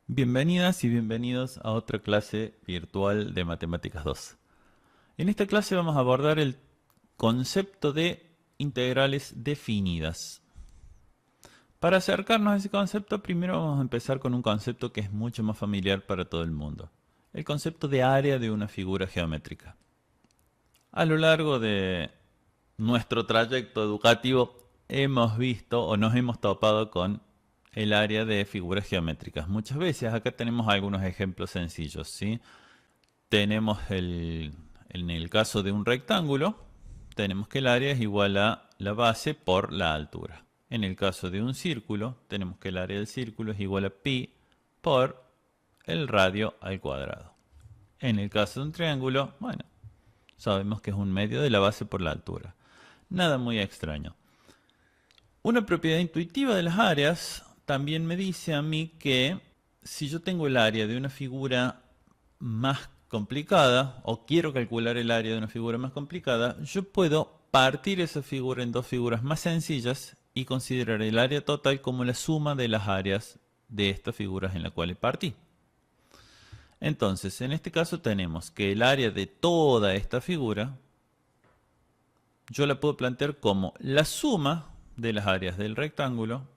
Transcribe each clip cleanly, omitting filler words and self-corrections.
Bienvenidas y bienvenidos a otra clase virtual de Matemáticas 2. En esta clase vamos a abordar el concepto de integrales definidas. Para acercarnos a ese concepto, primero vamos a empezar con un concepto que es mucho más familiar para todo el mundo. El concepto de área de una figura geométrica. A lo largo de nuestro trayecto educativo hemos visto o nos hemos topado con el área de figuras geométricas. Muchas veces acá tenemos algunos ejemplos sencillos, ¿sí? Tenemos en el caso de un rectángulo, tenemos que el área es igual a la base por la altura. En el caso de un círculo, tenemos que el área del círculo es igual a pi por el radio al cuadrado. En el caso de un triángulo, bueno, sabemos que es un medio de la base por la altura. Nada muy extraño. Una propiedad intuitiva de las áreas también me dice a mí que si yo tengo el área de una figura más complicada o quiero calcular el área de una figura más complicada, yo puedo partir esa figura en dos figuras más sencillas y considerar el área total como la suma de las áreas de estas figuras en las cuales partí. Entonces, en este caso tenemos que el área de toda esta figura yo la puedo plantear como la suma de las áreas del rectángulo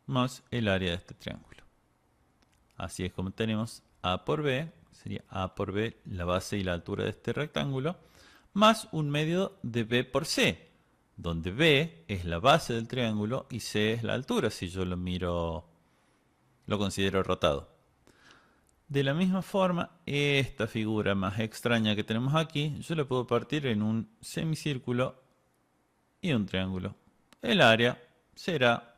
más el área de este triángulo. Así es como tenemos A por B, sería A por B, la base y la altura de este rectángulo, más un medio de B por C, donde B es la base del triángulo y C es la altura, si yo lo miro, lo considero rotado. De la misma forma, esta figura más extraña que tenemos aquí, yo la puedo partir en un semicírculo y un triángulo. El área será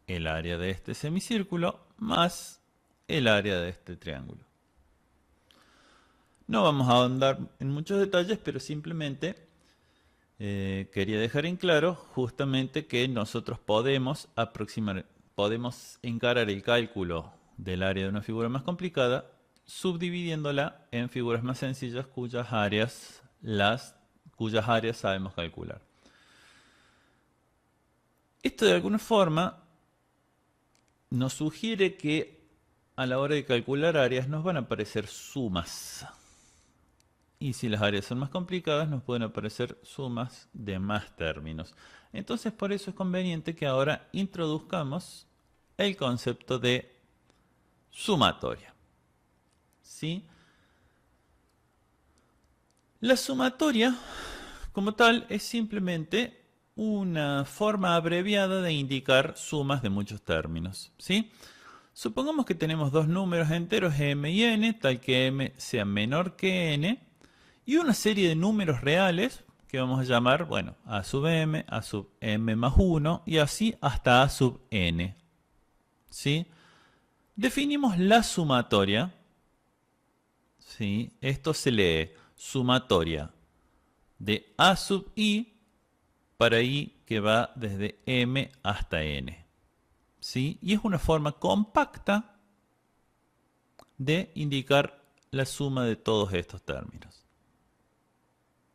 el área de este semicírculo más el área de este triángulo. No vamos a ahondar en muchos detalles, pero simplemente quería dejar en claro justamente que nosotros podemos encarar el cálculo del área de una figura más complicada subdividiéndola en figuras más sencillas cuyas áreas sabemos calcular. Esto de alguna forma nos sugiere que a la hora de calcular áreas nos van a aparecer sumas. Y si las áreas son más complicadas, nos pueden aparecer sumas de más términos. Entonces, por eso es conveniente que ahora introduzcamos el concepto de sumatoria. ¿Sí? La sumatoria, como tal, es simplemente una forma abreviada de indicar sumas de muchos términos. ¿Sí? Supongamos que tenemos dos números enteros m y n, tal que m sea menor que n, y una serie de números reales que vamos a llamar, bueno, a sub m, a sub m más 1 y así hasta a sub n. ¿Sí? Definimos la sumatoria. ¿Sí? Esto se lee sumatoria de a sub i para i que va desde m hasta n. ¿Sí? Y es una forma compacta de indicar la suma de todos estos términos.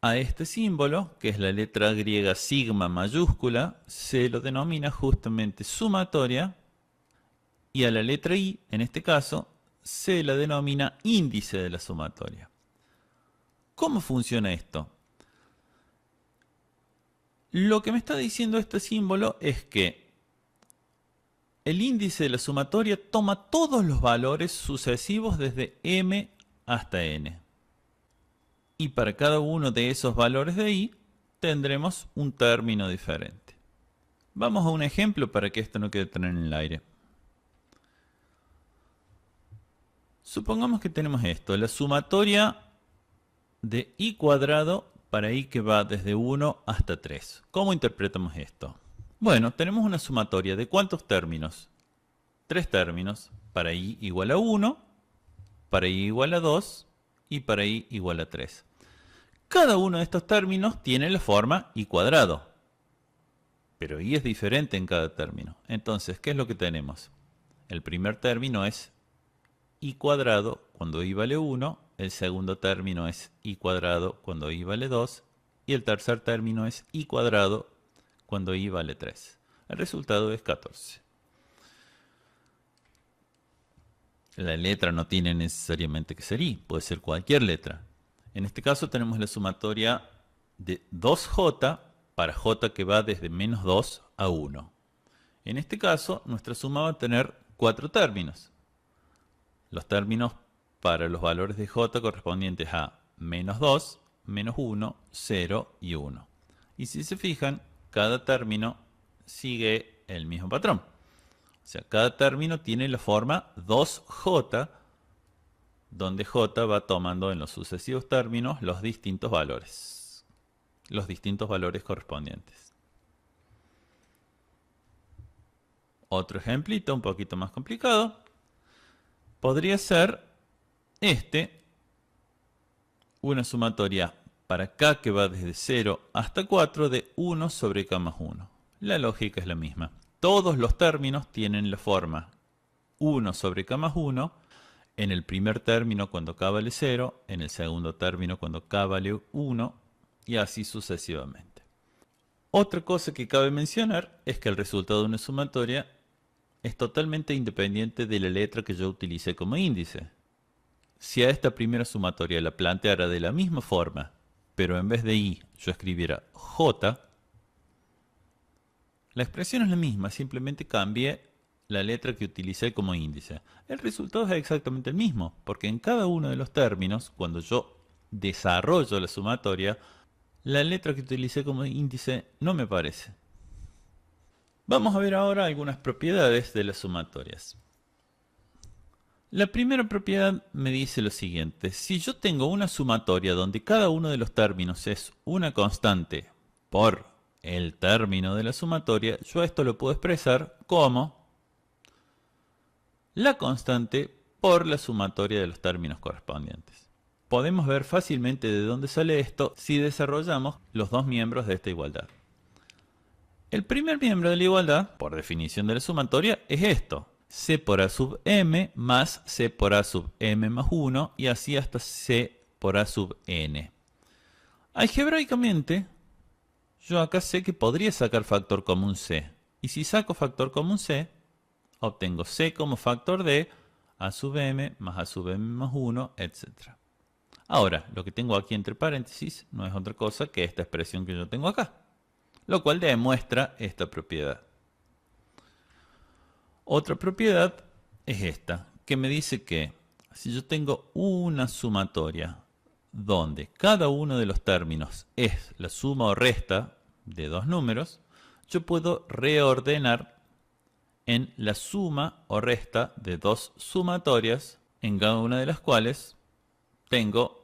A este símbolo, que es la letra griega sigma mayúscula, se lo denomina justamente sumatoria, y a la letra i, en este caso, se la denomina índice de la sumatoria. ¿Cómo funciona esto? Lo que me está diciendo este símbolo es que el índice de la sumatoria toma todos los valores sucesivos desde m hasta n. Y para cada uno de esos valores de i tendremos un término diferente. Vamos a un ejemplo para que esto no quede tan en el aire. Supongamos que tenemos esto, la sumatoria de i cuadrado para i que va desde 1 hasta 3. ¿Cómo interpretamos esto? Bueno, tenemos una sumatoria de ¿cuántos términos? 3 términos, para i igual a 1, para i igual a 2 y para i igual a 3. Cada uno de estos términos tiene la forma i cuadrado, pero i es diferente en cada término. Entonces, ¿qué es lo que tenemos? El primer término es i cuadrado cuando i vale 1, el segundo término es i cuadrado cuando i vale 2 y el tercer término es i cuadrado cuando i vale 3. El resultado es 14. La letra no tiene necesariamente que ser I, puede ser cualquier letra. En este caso tenemos la sumatoria de 2j para j que va desde menos 2 a 1. En este caso, nuestra suma va a tener 4 términos. Los términos para los valores de j correspondientes a menos 2, menos 1, 0 y 1. Y si se fijan, cada término sigue el mismo patrón. O sea, cada término tiene la forma 2j, donde j va tomando en los sucesivos términos los distintos valores correspondientes. Otro ejemplito un poquito más complicado podría ser una sumatoria para k que va desde 0 hasta 4 de 1 sobre k más 1. La lógica es la misma. Todos los términos tienen la forma 1 sobre k más 1 en el primer término cuando k vale 0, en el segundo término cuando k vale 1 y así sucesivamente. Otra cosa que cabe mencionar es que el resultado de una sumatoria es totalmente independiente de la letra que yo utilicé como índice. Si a esta primera sumatoria la planteara de la misma forma, pero en vez de I yo escribiera J, la expresión es la misma, simplemente cambié la letra que utilicé como índice. El resultado es exactamente el mismo, porque en cada uno de los términos, cuando yo desarrollo la sumatoria, la letra que utilicé como índice no me aparece. Vamos a ver ahora algunas propiedades de las sumatorias. La primera propiedad me dice lo siguiente: si yo tengo una sumatoria donde cada uno de los términos es una constante por el término de la sumatoria, yo esto lo puedo expresar como la constante por la sumatoria de los términos correspondientes. Podemos ver fácilmente de dónde sale esto si desarrollamos los dos miembros de esta igualdad. El primer miembro de la igualdad, por definición de la sumatoria, es esto: c por a sub m más c por a sub m más 1 y así hasta c por a sub n. Algebraicamente, yo acá sé que podría sacar factor común c. Y si saco factor común c, obtengo c como factor de a sub m más a sub m más 1, etc. Ahora, lo que tengo aquí entre paréntesis no es otra cosa que esta expresión que yo tengo acá, lo cual demuestra esta propiedad. Otra propiedad es esta, que me dice que si yo tengo una sumatoria donde cada uno de los términos es la suma o resta de dos números, yo puedo reordenar en la suma o resta de dos sumatorias, en cada una de las cuales tengo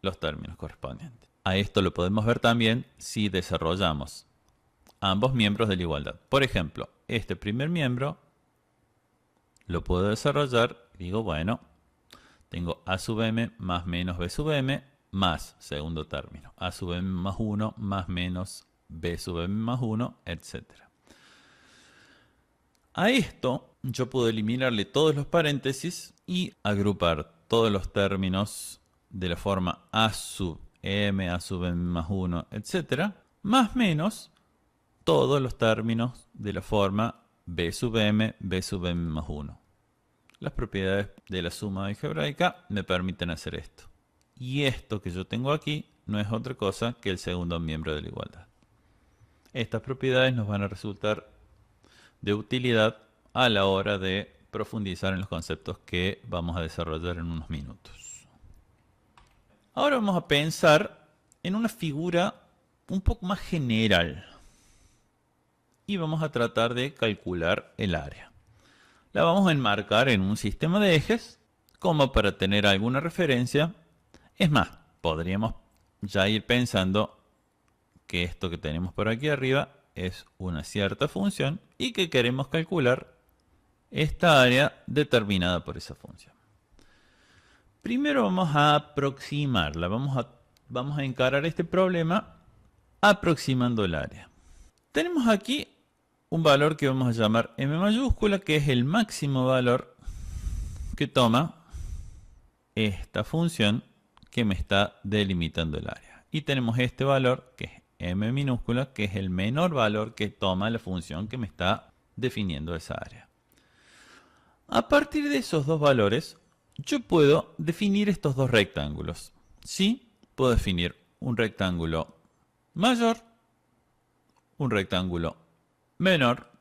los términos correspondientes. A esto lo podemos ver también si desarrollamos ambos miembros de la igualdad. Por ejemplo, este primer miembro lo puedo desarrollar y digo, bueno, tengo a sub m más menos b sub m más segundo término, a sub m más 1 más menos b sub m más 1, etc. A esto yo puedo eliminarle todos los paréntesis y agrupar todos los términos de la forma a sub m más 1, etc. más menos todos los términos de la forma b sub m más 1. Las propiedades de la suma algebraica me permiten hacer esto. Y esto que yo tengo aquí no es otra cosa que el segundo miembro de la igualdad. Estas propiedades nos van a resultar de utilidad a la hora de profundizar en los conceptos que vamos a desarrollar en unos minutos. Ahora vamos a pensar en una figura un poco más general y vamos a tratar de calcular el área. La vamos a enmarcar en un sistema de ejes como para tener alguna referencia. Es más, podríamos ya ir pensando que esto que tenemos por aquí arriba es una cierta función y que queremos calcular esta área determinada por esa función. Primero vamos a aproximarla, vamos a encarar este problema aproximando el área. Tenemos aquí un valor que vamos a llamar m mayúscula, que es el máximo valor que toma esta función que me está delimitando el área. Y tenemos este valor que es m minúscula, que es el menor valor que toma la función que me está definiendo esa área. A partir de esos dos valores, yo puedo definir estos dos rectángulos. ¿Sí? Puedo definir un rectángulo mayor, un rectángulo menor,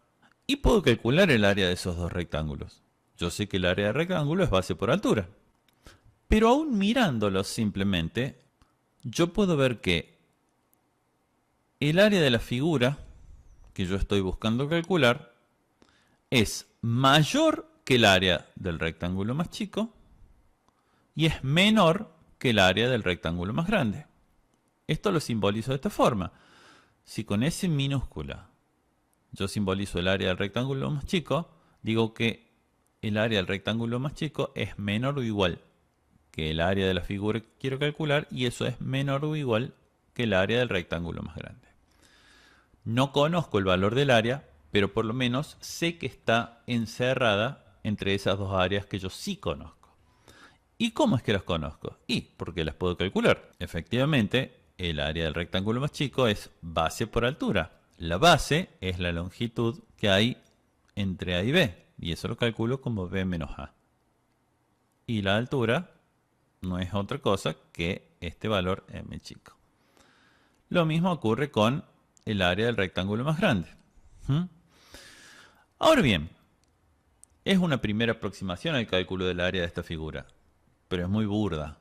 y puedo calcular el área de esos dos rectángulos. Yo sé que el área del rectángulo es base por altura. Pero aún mirándolos simplemente, yo puedo ver que el área de la figura que yo estoy buscando calcular es mayor que el área del rectángulo más chico y es menor que el área del rectángulo más grande. Esto lo simbolizo de esta forma. Si con S minúscula yo simbolizo el área del rectángulo más chico, digo que el área del rectángulo más chico es menor o igual que el área de la figura que quiero calcular y eso es menor o igual que el área del rectángulo más grande. No conozco el valor del área, pero por lo menos sé que está encerrada entre esas dos áreas que yo sí conozco. ¿Y cómo es que las conozco? Porque las puedo calcular. Efectivamente, el área del rectángulo más chico es base por altura. La base es la longitud que hay entre A y B, y eso lo calculo como B menos A. Y la altura no es otra cosa que este valor M chico. Lo mismo ocurre con el área del rectángulo más grande. Ahora bien, es una primera aproximación al cálculo del área de esta figura, pero es muy burda.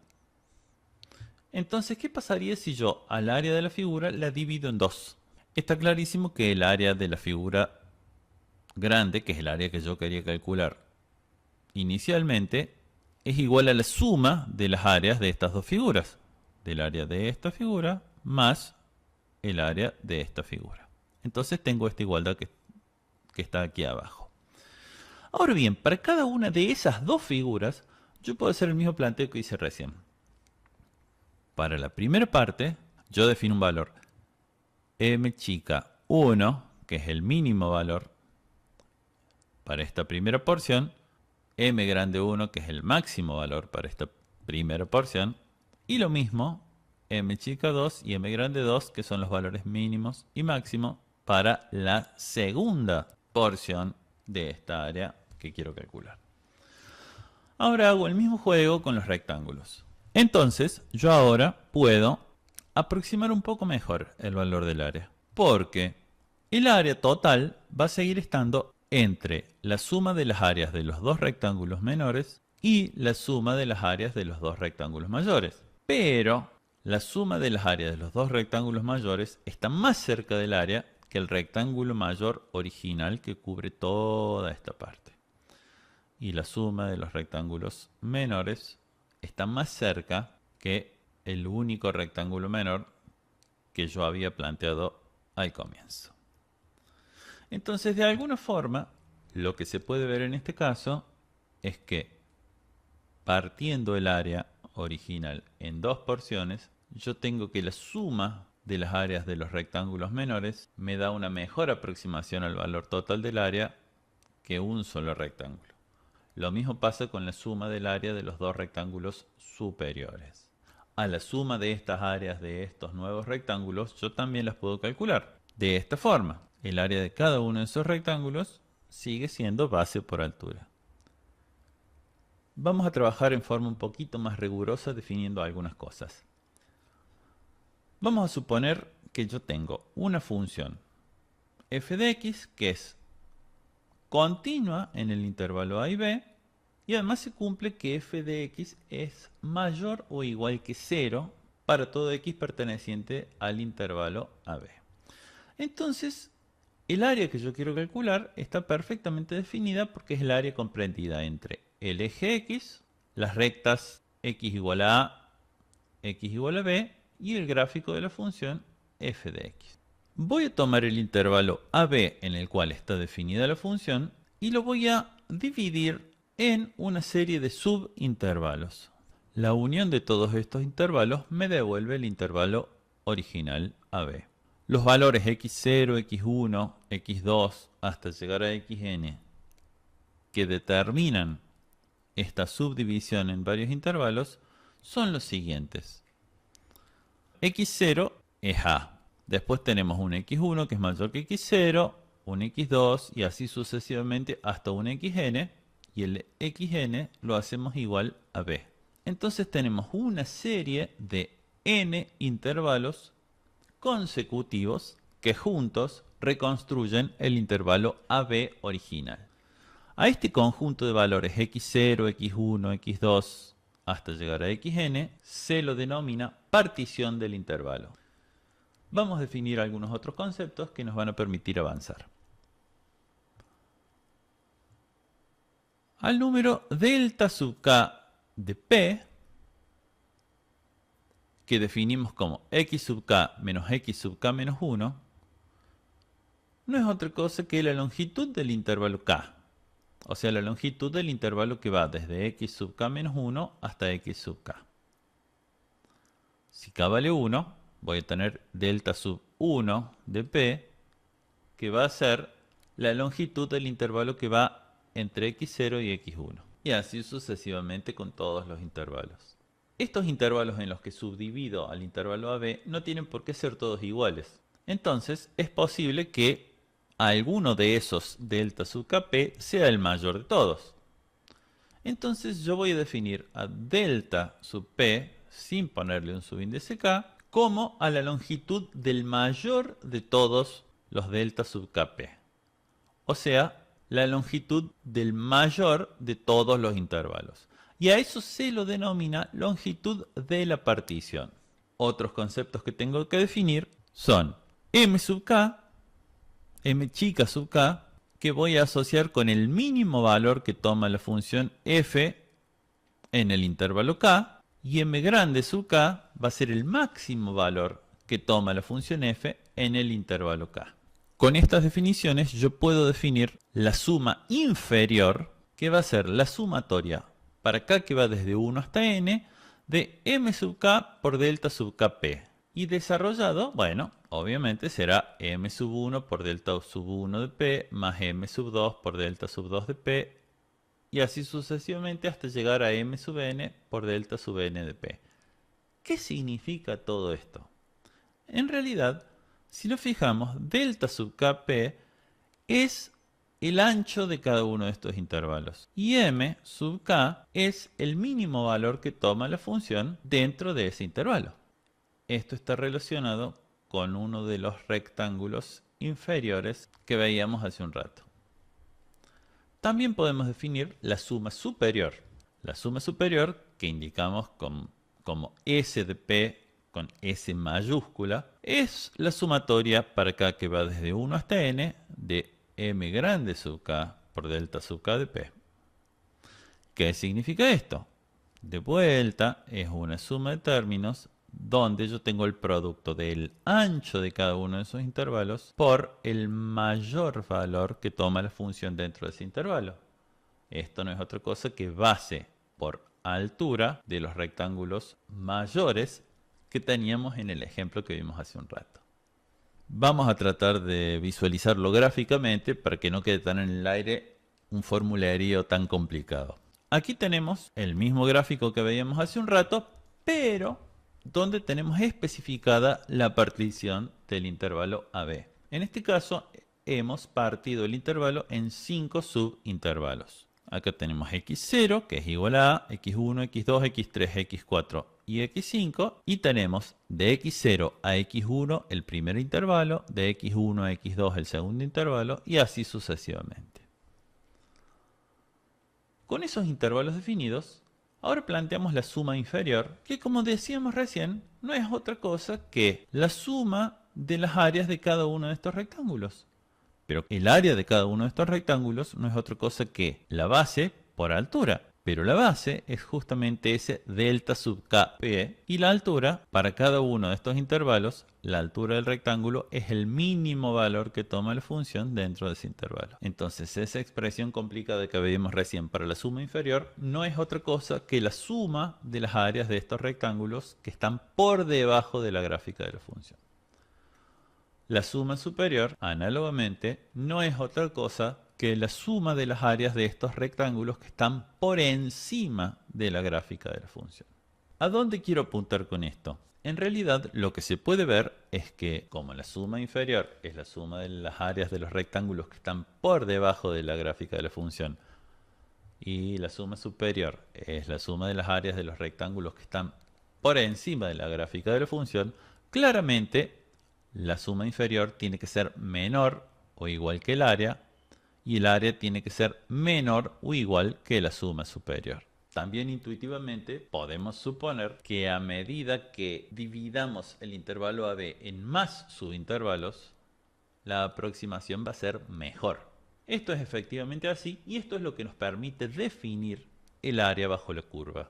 Entonces, ¿qué pasaría si yo al área de la figura la divido en dos? Está clarísimo que el área de la figura grande, que es el área que yo quería calcular inicialmente, es igual a la suma de las áreas de estas dos figuras. Del área de esta figura más el área de esta figura. Entonces tengo esta igualdad que está aquí abajo. Ahora bien, para cada una de esas dos figuras, yo puedo hacer el mismo planteo que hice recién. Para la primera parte, yo defino un valor M chica 1, que es el mínimo valor para esta primera porción, M grande 1, que es el máximo valor para esta primera porción, y lo mismo M chica 2 y M grande 2, que son los valores mínimos y máximos para la segunda porción de esta área que quiero calcular. Ahora hago el mismo juego con los rectángulos. Entonces, yo ahora puedo aproximar un poco mejor el valor del área, porque el área total va a seguir estando entre la suma de las áreas de los dos rectángulos menores y la suma de las áreas de los dos rectángulos mayores. Pero la suma de las áreas de los dos rectángulos mayores está más cerca del área que el rectángulo mayor original que cubre toda esta parte. Y la suma de los rectángulos menores está más cerca que el único rectángulo menor que yo había planteado al comienzo. Entonces, de alguna forma, lo que se puede ver en este caso es que partiendo el área original en dos porciones, yo tengo que la suma de las áreas de los rectángulos menores me da una mejor aproximación al valor total del área que un solo rectángulo. Lo mismo pasa con la suma del área de los dos rectángulos superiores. A la suma de estas áreas de estos nuevos rectángulos yo también las puedo calcular. De esta forma, el área de cada uno de esos rectángulos sigue siendo base por altura. Vamos a trabajar en forma un poquito más rigurosa definiendo algunas cosas. Vamos a suponer que yo tengo una función f de x que es continua en el intervalo a y b y además se cumple que f de x es mayor o igual que 0 para todo x perteneciente al intervalo ab. Entonces, el área que yo quiero calcular está perfectamente definida porque es el área comprendida entre el eje x, las rectas x igual a x igual a b y el gráfico de la función f de x. Voy a tomar el intervalo AB en el cual está definida la función y lo voy a dividir en una serie de subintervalos. La unión de todos estos intervalos me devuelve el intervalo original AB. Los valores x0, x1, x2 hasta llegar a xn que determinan esta subdivisión en varios intervalos son los siguientes. x0 es a. Después tenemos un x1 que es mayor que x0, un x2 y así sucesivamente hasta un xn y el xn lo hacemos igual a b. Entonces tenemos una serie de n intervalos consecutivos que juntos reconstruyen el intervalo AB original. A este conjunto de valores x0, x1, x2 hasta llegar a xn se lo denomina partición del intervalo. Vamos a definir algunos otros conceptos que nos van a permitir avanzar. Al número delta sub k de p, que definimos como x sub k menos x sub k menos 1, no es otra cosa que la longitud del intervalo k. O sea, la longitud del intervalo que va desde x sub k menos 1 hasta x sub k. Si k vale 1, voy a tener delta sub 1 de p, que va a ser la longitud del intervalo que va entre x0 y x1. Y así sucesivamente con todos los intervalos. Estos intervalos en los que subdivido al intervalo AB no tienen por qué ser todos iguales. Entonces es posible que alguno de esos delta sub kp sea el mayor de todos. Entonces yo voy a definir a delta sub p, sin ponerle un subíndice k, como a la longitud del mayor de todos los delta sub kp. O sea, la longitud del mayor de todos los intervalos. Y a eso se lo denomina longitud de la partición. Otros conceptos que tengo que definir son m sub k, m chica sub k, que voy a asociar con el mínimo valor que toma la función f en el intervalo k, y m grande sub k va a ser el máximo valor que toma la función f en el intervalo k. Con estas definiciones yo puedo definir la suma inferior, que va a ser la sumatoria para k que va desde 1 hasta n, de m sub k por delta sub kp. Y desarrollado, bueno, obviamente será m sub 1 por delta sub 1 de p, más m sub 2 por delta sub 2 de p, y así sucesivamente hasta llegar a m sub n por delta sub n de p. ¿Qué significa todo esto? En realidad, si nos fijamos, delta sub kp es el ancho de cada uno de estos intervalos. Y m sub k es el mínimo valor que toma la función dentro de ese intervalo. Esto está relacionado con uno de los rectángulos inferiores que veíamos hace un rato. También podemos definir la suma superior. La suma superior, que indicamos como S de P con S mayúscula, es la sumatoria para k que va desde 1 hasta n de m grande sub k por delta sub k de p. ¿Qué significa esto? De vuelta, es una suma de términos donde yo tengo el producto del ancho de cada uno de esos intervalos por el mayor valor que toma la función dentro de ese intervalo. Esto no es otra cosa que base por altura de los rectángulos mayores que teníamos en el ejemplo que vimos hace un rato. Vamos a tratar de visualizarlo gráficamente para que no quede tan en el aire un formulario tan complicado. Aquí tenemos el mismo gráfico que veíamos hace un rato, pero donde tenemos especificada la partición del intervalo AB. En este caso hemos partido el intervalo en 5 subintervalos. Acá tenemos x0, que es igual a x1, x2, x3, x4 y x5. Y tenemos de x0 a x1 el primer intervalo, de x1 a x2 el segundo intervalo y así sucesivamente. Con esos intervalos definidos, ahora planteamos la suma inferior, que como decíamos recién, no es otra cosa que la suma de las áreas de cada uno de estos rectángulos. Pero el área de cada uno de estos rectángulos no es otra cosa que la base por altura. Pero la base es justamente ese delta sub kp y la altura para cada uno de estos intervalos, la altura del rectángulo es el mínimo valor que toma la función dentro de ese intervalo. Entonces esa expresión complicada que veíamos recién para la suma inferior no es otra cosa que la suma de las áreas de estos rectángulos que están por debajo de la gráfica de la función. La suma superior, análogamente, no es otra cosa que la suma de las áreas de estos rectángulos que están por encima de la gráfica de la función. ¿A dónde quiero apuntar con esto? En realidad, lo que se puede ver es que, como la suma inferior es la suma de las áreas de los rectángulos que están por debajo de la gráfica de la función, y la suma superior es la suma de las áreas de los rectángulos que están por encima de la gráfica de la función, claramente la suma inferior tiene que ser menor o igual que el área y el área tiene que ser menor o igual que la suma superior. También intuitivamente podemos suponer que a medida que dividamos el intervalo AB en más subintervalos, la aproximación va a ser mejor. Esto es efectivamente así y esto es lo que nos permite definir el área bajo la curva.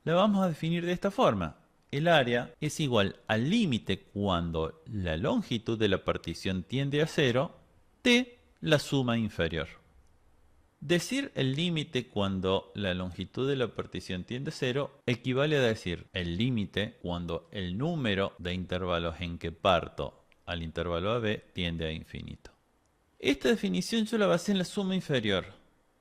La vamos a definir de esta forma. El área es igual al límite cuando la longitud de la partición tiende a 0 de la suma inferior. Decir el límite cuando la longitud de la partición tiende a 0 equivale a decir el límite cuando el número de intervalos en que parto al intervalo AB tiende a infinito. Esta definición yo la basé en la suma inferior.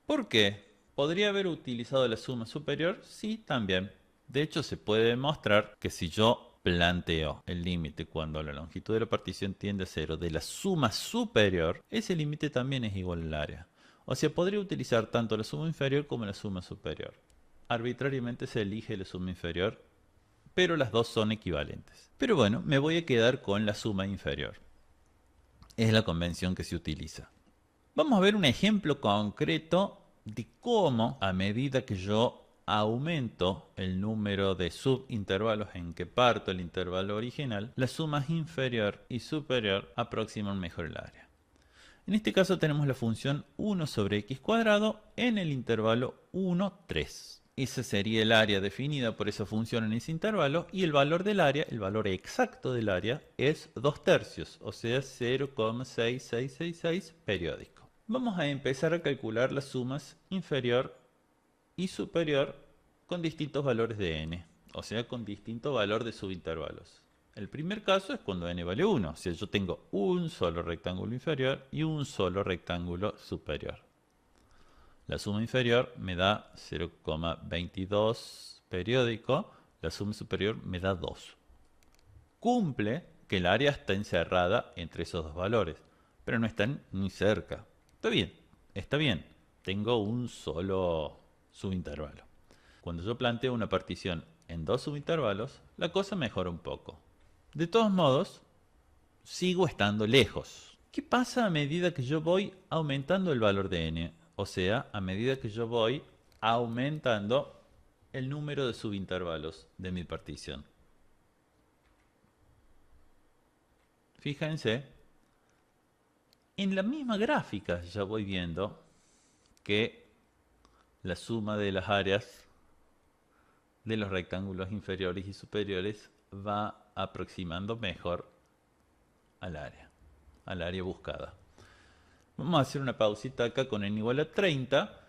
¿Por qué? ¿Podría haber utilizado la suma superior? Sí, también. De hecho, se puede demostrar que si yo planteo el límite cuando la longitud de la partición tiende a 0 de la suma superior, ese límite también es igual al área. O sea, podría utilizar tanto la suma inferior como la suma superior. Arbitrariamente se elige la suma inferior, pero las dos son equivalentes. Pero bueno, me voy a quedar con la suma inferior. Es la convención que se utiliza. Vamos a ver un ejemplo concreto de cómo a medida que yo aumento el número de subintervalos en que parto el intervalo original, las sumas inferior y superior aproximan mejor el área. En este caso tenemos la función 1 sobre x cuadrado en el intervalo 1, 3. Ese sería el área definida por esa función en ese intervalo y el valor del área, el valor exacto del área, es 2/3, o sea 0,6666 periódico. Vamos a empezar a calcular las sumas inferior y superior con distintos valores de n, o sea con distinto valor de subintervalos. El primer caso es cuando n vale 1, o sea yo tengo un solo rectángulo inferior y un solo rectángulo superior. La suma inferior me da 0,22 periódico, la suma superior me da 2. Cumple que el área está encerrada entre esos dos valores, pero no están ni cerca. Está bien, tengo un solo subintervalo. Cuando yo planteo una partición en dos subintervalos, la cosa mejora un poco. De todos modos, sigo estando lejos. ¿Qué pasa a medida que yo voy aumentando el valor de n? O sea, a medida que yo voy aumentando el número de subintervalos de mi partición. Fíjense, en la misma gráfica ya voy viendo que la suma de las áreas de los rectángulos inferiores y superiores va aproximando mejor al área buscada. Vamos a hacer una pausita acá con n igual a 30.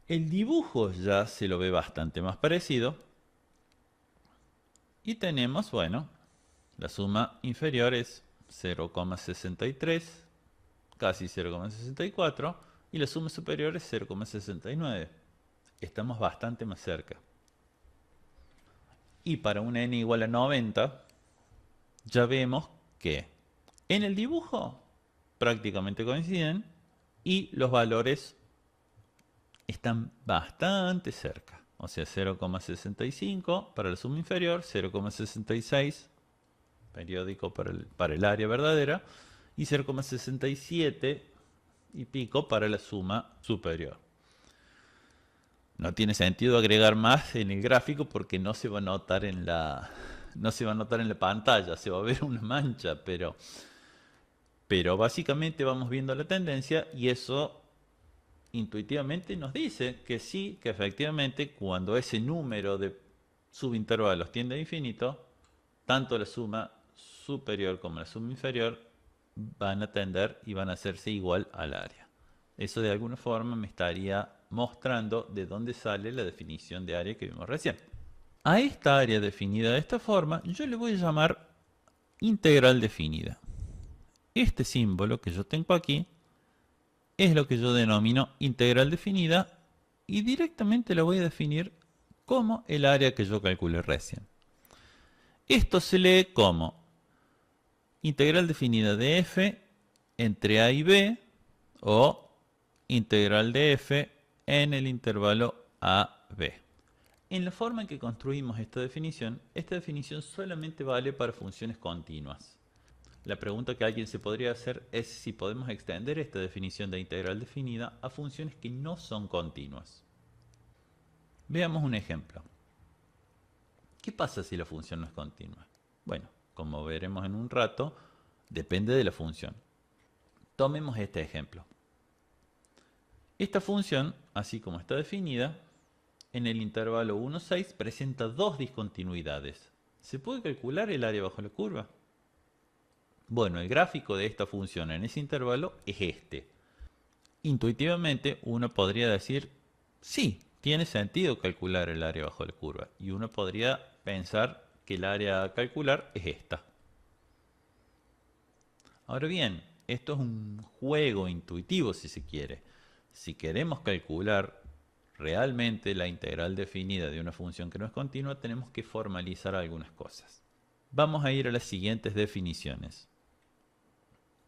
El dibujo ya se lo ve bastante más parecido. Y tenemos, bueno, la suma inferior es 0,63, casi 0,64, y la suma superior es 0,69. Estamos bastante más cerca. Y para un n igual a 90, ya vemos que en el dibujo prácticamente coinciden y los valores están bastante cerca. O sea, 0,65 para la suma inferior, 0,66 periódico para el área verdadera y 0,67 y pico para la suma superior. No tiene sentido agregar más en el gráfico porque no se va a notar en la pantalla, se va a ver una mancha, pero básicamente vamos viendo la tendencia y eso intuitivamente nos dice que sí, que efectivamente cuando ese número de subintervalos tiende a infinito, tanto la suma superior como la suma inferior van a tender y van a hacerse igual al área. Eso de alguna forma me estaría mostrando de dónde sale la definición de área que vimos recién. A esta área definida de esta forma yo le voy a llamar integral definida. Este símbolo que yo tengo aquí es lo que yo denomino integral definida y directamente la voy a definir como el área que yo calculé recién. Esto se lee como integral definida de f entre a y b o integral de f en el intervalo a, b. En la forma en que construimos esta definición solamente vale para funciones continuas. La pregunta que alguien se podría hacer es si podemos extender esta definición de integral definida a funciones que no son continuas. Veamos un ejemplo. ¿Qué pasa si la función no es continua? Bueno, como veremos en un rato, depende de la función. Tomemos este ejemplo. Esta función, así como está definida, en el intervalo 1, 6 presenta dos discontinuidades. ¿Se puede calcular el área bajo la curva? Bueno, el gráfico de esta función en ese intervalo es este. Intuitivamente uno podría decir, sí, tiene sentido calcular el área bajo la curva. Y uno podría pensar que el área a calcular es esta. Ahora bien, esto es un juego intuitivo si se quiere. Si queremos calcular realmente la integral definida de una función que no es continua, tenemos que formalizar algunas cosas. Vamos a ir a las siguientes definiciones.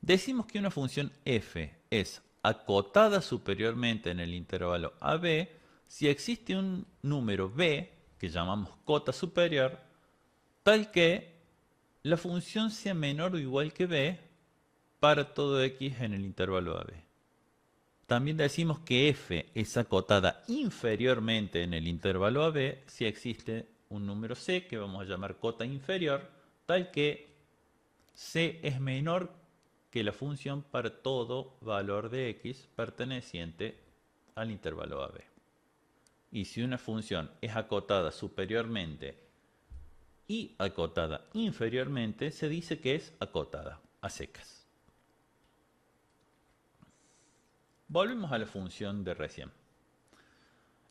Decimos que una función f es acotada superiormente en el intervalo AB si existe un número b, que llamamos cota superior, tal que la función sea menor o igual que b para todo x en el intervalo AB. También decimos que f es acotada inferiormente en el intervalo AB si existe un número c, que vamos a llamar cota inferior, tal que c es menor que la función para todo valor de x perteneciente al intervalo AB. Y si una función es acotada superiormente y acotada inferiormente, se dice que es acotada, a secas. Volvemos a la función de recién.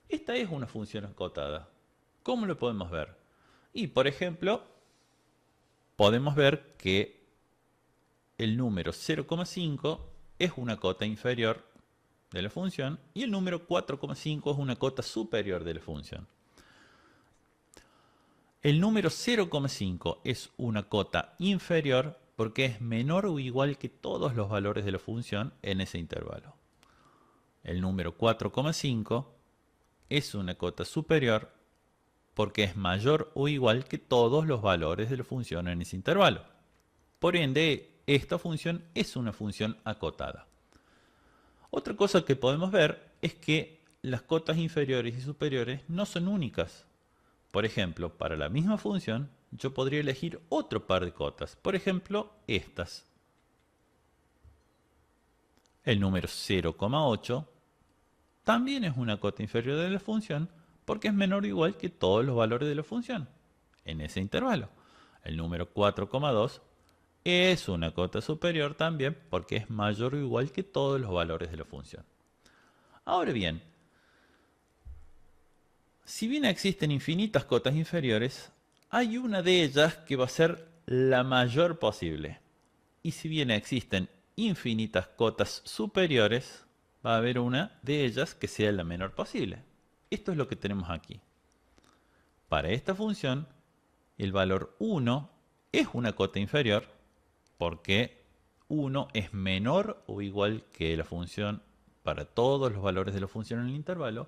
Esta es una función acotada. ¿Cómo lo podemos ver? Y, por ejemplo, podemos ver que el número 0,5 es una cota inferior de la función y el número 4,5 es una cota superior de la función. El número 0,5 es una cota inferior porque es menor o igual que todos los valores de la función en ese intervalo. El número 4,5 es una cota superior porque es mayor o igual que todos los valores de la función en ese intervalo. Por ende, esta función es una función acotada. Otra cosa que podemos ver es que las cotas inferiores y superiores no son únicas. Por ejemplo, para la misma función, yo podría elegir otro par de cotas. Por ejemplo, estas. El número 0,8 también es una cota inferior de la función porque es menor o igual que todos los valores de la función en ese intervalo. El número 4,2 es una cota superior también porque es mayor o igual que todos los valores de la función. Ahora bien, si bien existen infinitas cotas inferiores, hay una de ellas que va a ser la mayor posible. Y si bien existen infinitas cotas superiores, va a haber una de ellas que sea la menor posible. Esto es lo que tenemos aquí. Para esta función, el valor 1 es una cota inferior porque 1 es menor o igual que la función para todos los valores de la función en el intervalo,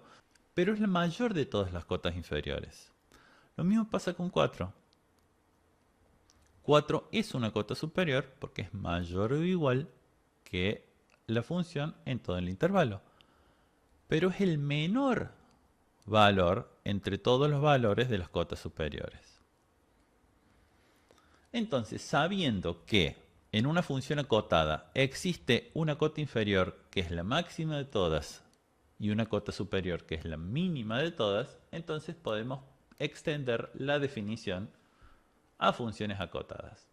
pero es la mayor de todas las cotas inferiores. Lo mismo pasa con 4. 4 es una cota superior porque es mayor o igual que la función en todo el intervalo, pero es el menor valor entre todos los valores de las cotas superiores. Entonces, sabiendo que en una función acotada existe una cota inferior que es la máxima de todas y una cota superior que es la mínima de todas, entonces podemos extender la definición a funciones acotadas.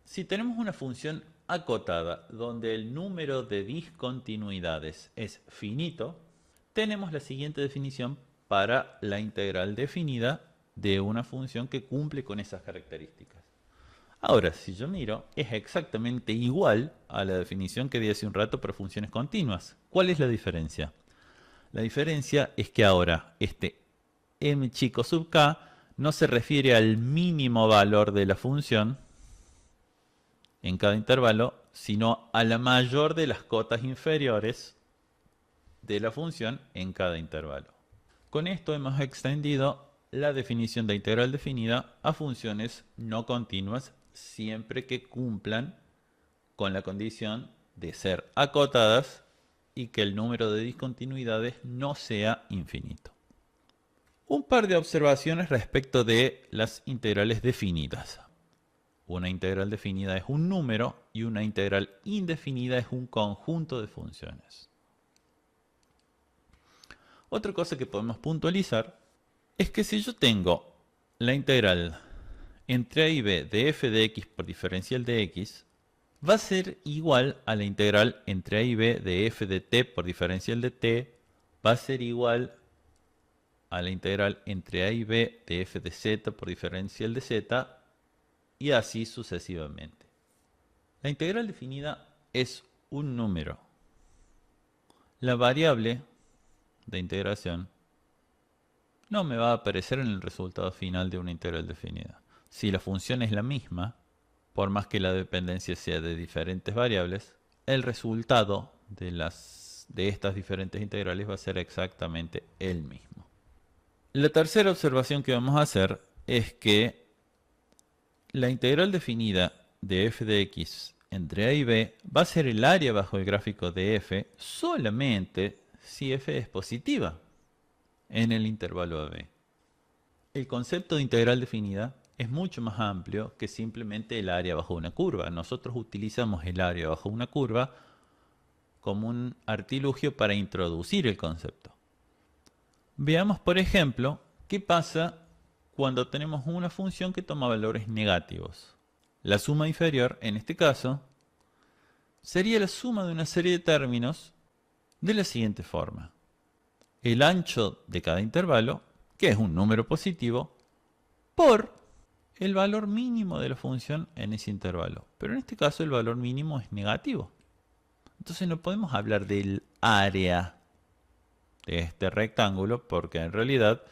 Si tenemos una función acotada donde el número de discontinuidades es finito, tenemos la siguiente definición para la integral definida de una función que cumple con esas características. Ahora, si yo miro, es exactamente igual a la definición que di hace un rato para funciones continuas. ¿Cuál es la diferencia? La diferencia es que ahora este m chico sub k no se refiere al mínimo valor de la función en cada intervalo, sino a la mayor de las cotas inferiores de la función en cada intervalo. Con esto hemos extendido la definición de integral definida a funciones no continuas siempre que cumplan con la condición de ser acotadas y que el número de discontinuidades no sea infinito. Un par de observaciones respecto de las integrales definidas. Una integral definida es un número y una integral indefinida es un conjunto de funciones. Otra cosa que podemos puntualizar es que si yo tengo la integral entre a y b de f de x por diferencial de x, va a ser igual a la integral entre a y b de f de t por diferencial de t, va a ser igual a la integral entre a y b de f de z por diferencial de z, y así sucesivamente. La integral definida es un número. La variable de integración no me va a aparecer en el resultado final de una integral definida. Si la función es la misma, por más que la dependencia sea de diferentes variables, el resultado de estas diferentes integrales va a ser exactamente el mismo. La tercera observación que vamos a hacer es que la integral definida de f de x entre a y b va a ser el área bajo el gráfico de f solamente si f es positiva en el intervalo AB. El concepto de integral definida es mucho más amplio que simplemente el área bajo una curva. Nosotros utilizamos el área bajo una curva como un artilugio para introducir el concepto. Veamos, por ejemplo, qué pasa cuando tenemos una función que toma valores negativos. La suma inferior, en este caso, sería la suma de una serie de términos de la siguiente forma. El ancho de cada intervalo, que es un número positivo, por el valor mínimo de la función en ese intervalo. Pero en este caso el valor mínimo es negativo. Entonces no podemos hablar del área de este rectángulo porque en realidad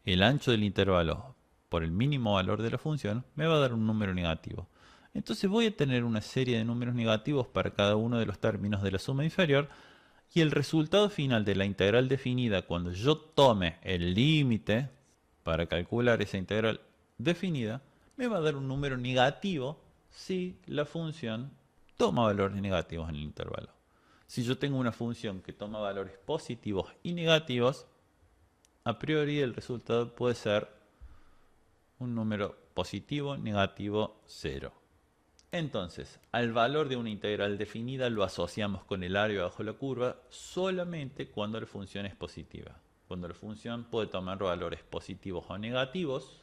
el ancho del intervalo por el mínimo valor de la función me va a dar un número negativo. Entonces voy a tener una serie de números negativos para cada uno de los términos de la suma inferior y el resultado final de la integral definida cuando yo tome el límite para calcular esa integral definida me va a dar un número negativo si la función toma valores negativos en el intervalo. Si yo tengo una función que toma valores positivos y negativos, a priori el resultado puede ser un número positivo, negativo, 0. Entonces, al valor de una integral definida lo asociamos con el área bajo la curva solamente cuando la función es positiva. Cuando la función puede tomar valores positivos o negativos,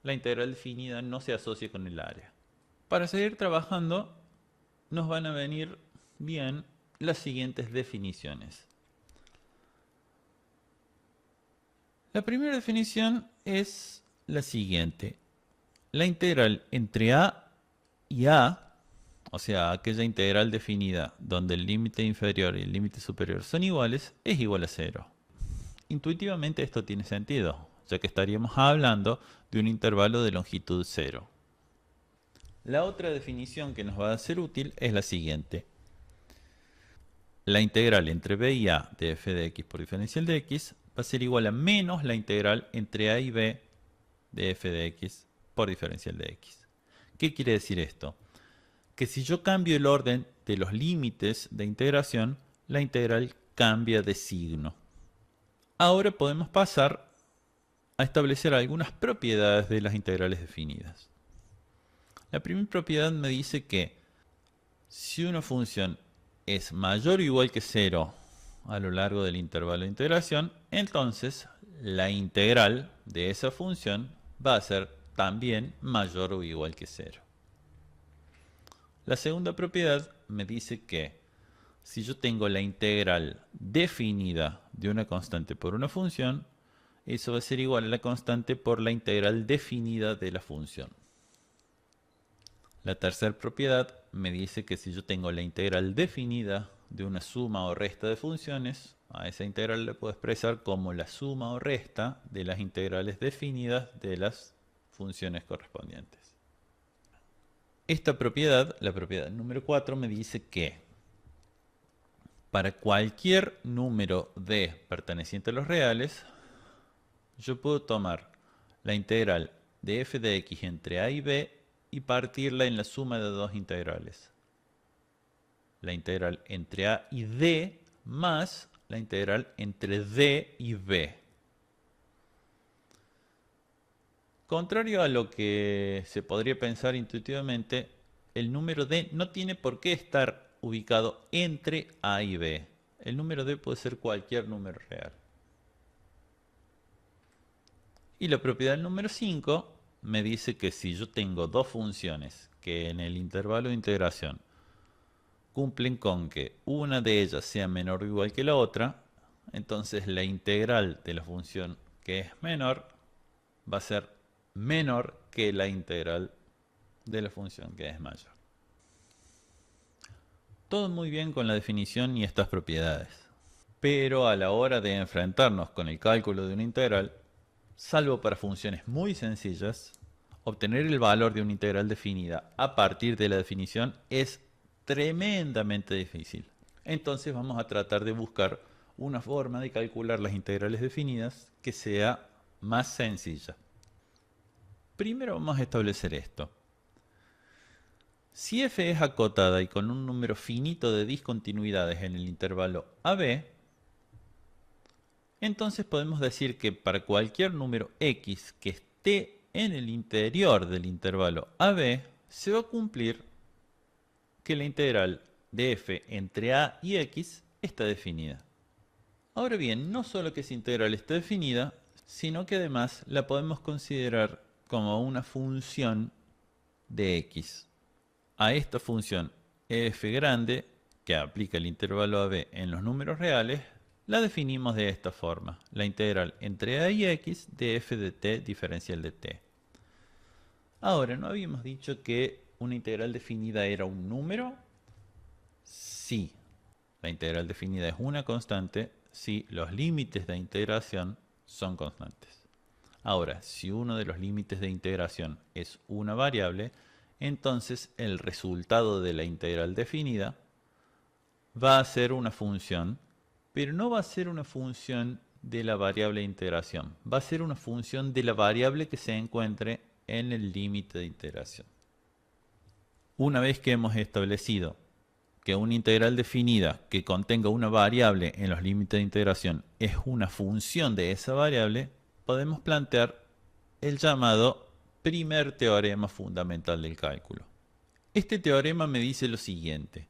la integral definida no se asocia con el área. Para seguir trabajando, nos van a venir bien las siguientes definiciones. La primera definición es la siguiente. La integral entre a y a, o sea, aquella integral definida donde el límite inferior y el límite superior son iguales, es igual a 0. Intuitivamente esto tiene sentido, ya que estaríamos hablando de un intervalo de longitud 0. La otra definición que nos va a ser útil es la siguiente. La integral entre b y a de f de x por diferencial de x va a ser igual a menos la integral entre a y b de f de x por diferencial de x. ¿Qué quiere decir esto? Que si yo cambio el orden de los límites de integración, la integral cambia de signo. Ahora podemos pasar a establecer algunas propiedades de las integrales definidas. La primera propiedad me dice que si una función es mayor o igual que 0 a lo largo del intervalo de integración, entonces la integral de esa función va a ser también mayor o igual que 0. La segunda propiedad me dice que si yo tengo la integral definida de una constante por una función, eso va a ser igual a la constante por la integral definida de la función. La tercera propiedad me dice que si yo tengo la integral definida de una suma o resta de funciones, a esa integral la puedo expresar como la suma o resta de las integrales definidas de las funciones correspondientes. Esta propiedad, la propiedad número 4, me dice que Para cualquier número d perteneciente a los reales, yo puedo tomar la integral de f de x entre a y b y partirla en la suma de dos integrales. La integral entre a y d más la integral entre d y b. Contrario a lo que se podría pensar intuitivamente, el número d no tiene por qué estar ubicado entre a y b. El número d puede ser cualquier número real. Y la propiedad del número 5 me dice que si yo tengo dos funciones que en el intervalo de integración cumplen con que una de ellas sea menor o igual que la otra, entonces la integral de la función que es menor va a ser menor que la integral de la función que es mayor. Todo muy bien con la definición y estas propiedades. Pero a la hora de enfrentarnos con el cálculo de una integral, salvo para funciones muy sencillas, obtener el valor de una integral definida a partir de la definición es tremendamente difícil. Entonces vamos a tratar de buscar una forma de calcular las integrales definidas que sea más sencilla. Primero vamos a establecer esto. Si f es acotada y con un número finito de discontinuidades en el intervalo AB, entonces podemos decir que para cualquier número x que esté en el interior del intervalo AB, se va a cumplir que la integral de f entre a y x está definida. Ahora bien, no solo que esa integral está definida, sino que además la podemos considerar como una función de x. A esta función f grande, que aplica el intervalo AB en los números reales, la definimos de esta forma. La integral entre a y x de f de t diferencial de t. Ahora, ¿no habíamos dicho que una integral definida era un número? Sí. La integral definida es una constante si los límites de integración son constantes. Ahora, si uno de los límites de integración es una variable, entonces el resultado de la integral definida va a ser una función, pero no va a ser una función de la variable de integración, va a ser una función de la variable que se encuentre en el límite de integración. Una vez que hemos establecido que una integral definida que contenga una variable en los límites de integración es una función de esa variable, podemos plantear el llamado primer teorema fundamental del cálculo. Este teorema me dice lo siguiente.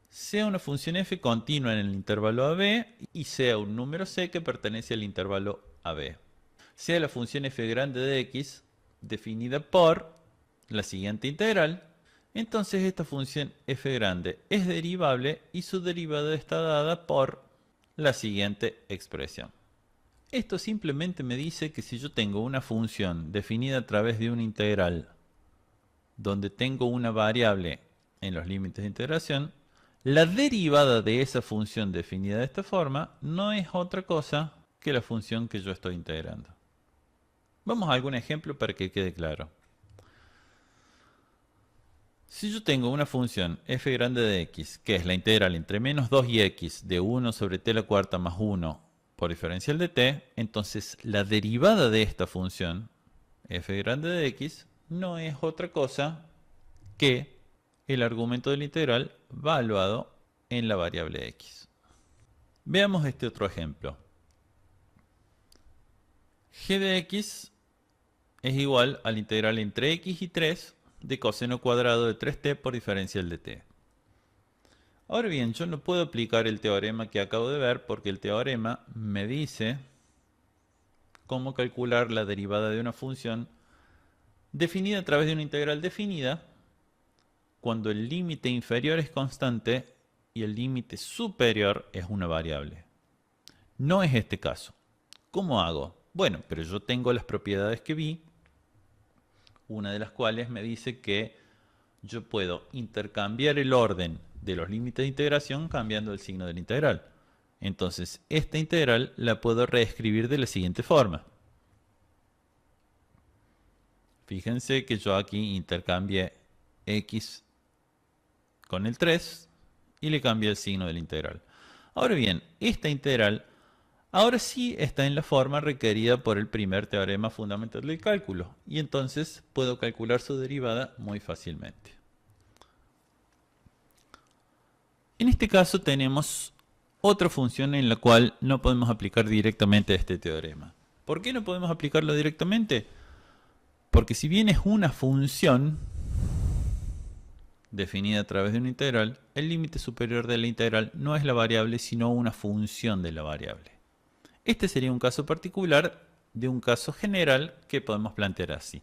Sea una función f continua en el intervalo AB y sea un número c que pertenece al intervalo AB. Sea la función f grande de x definida por la siguiente integral, entonces esta función f grande es derivable y su derivada está dada por la siguiente expresión. Esto simplemente me dice que si yo tengo una función definida a través de una integral donde tengo una variable en los límites de integración, la derivada de esa función definida de esta forma no es otra cosa que la función que yo estoy integrando. Vamos a algún ejemplo para que quede claro. Si yo tengo una función f grande de x, que es la integral entre menos 2 y x de 1 sobre t a la cuarta más 1 por diferencial de t, entonces la derivada de esta función, f grande de x, no es otra cosa que el argumento de la integral valuado en la variable x. Veamos este otro ejemplo. G de x es igual a la integral entre x y 3 de coseno cuadrado de 3t por diferencial de t. Ahora bien, yo no puedo aplicar el teorema que acabo de ver porque el teorema me dice cómo calcular la derivada de una función definida a través de una integral definida cuando el límite inferior es constante y el límite superior es una variable. No es este caso. ¿Cómo hago? Bueno, pero yo tengo las propiedades que vi, una de las cuales me dice que yo puedo intercambiar el orden de los límites de integración cambiando el signo de la integral. Entonces, esta integral la puedo reescribir de la siguiente forma. Fíjense que yo aquí intercambié x con el 3 y le cambié el signo de la integral. Ahora bien, esta integral ahora sí está en la forma requerida por el primer teorema fundamental del cálculo, y entonces puedo calcular su derivada muy fácilmente. En este caso tenemos otra función en la cual no podemos aplicar directamente este teorema. ¿Por qué no podemos aplicarlo directamente? Porque si bien es una función definida a través de una integral, el límite superior de la integral no es la variable, sino una función de la variable. Este sería un caso particular de un caso general que podemos plantear así.